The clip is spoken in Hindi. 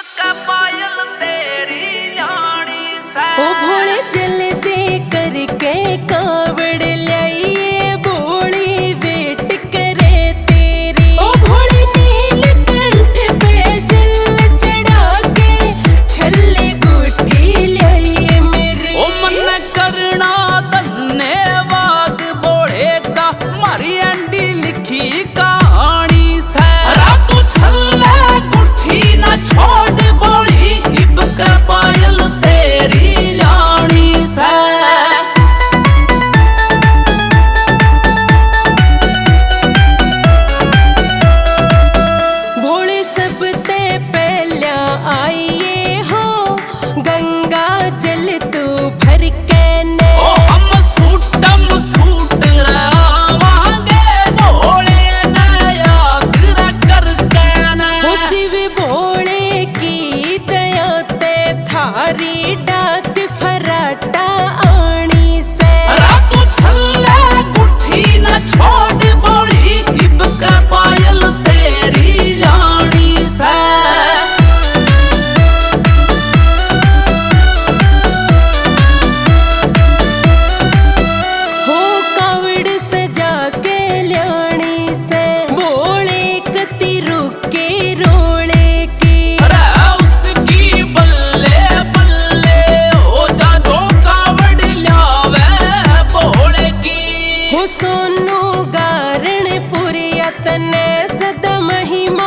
का पायल तेरी लानी से ओ भोले दिल दे करके कावड़ लाइए बोली वेट करे तेरी। ओ भोले नीलकंठ पे जल चढ़ा के छल्ले गुठी लाइए मेरी। ओ मन करना धन्यवाद बोले का मारी अंडी लिखी कहानी से तू छल्ले गुठी ना छोड़ बोली हिब का पायल तेरी लानी से। भोले सबते पहला आइए हो गंगा जल तू भर के ने। ओ हम सूट रवांगे भोले ने याद करके ने। ओ शिव भोले की दया ते थारी डात फराटा आनी से। तू छल्ले गुठी ना छोड़ बोली हिब का पायल तेरी लानी से। हो कावड़ सजा के ल्याणी से भोले कति रुके रोले की। उसकी बल्ले बल्ले हो जा जो कावड़ ल्यावे भोले की। हो सोनू गारण पुरिया तने सदा महिमा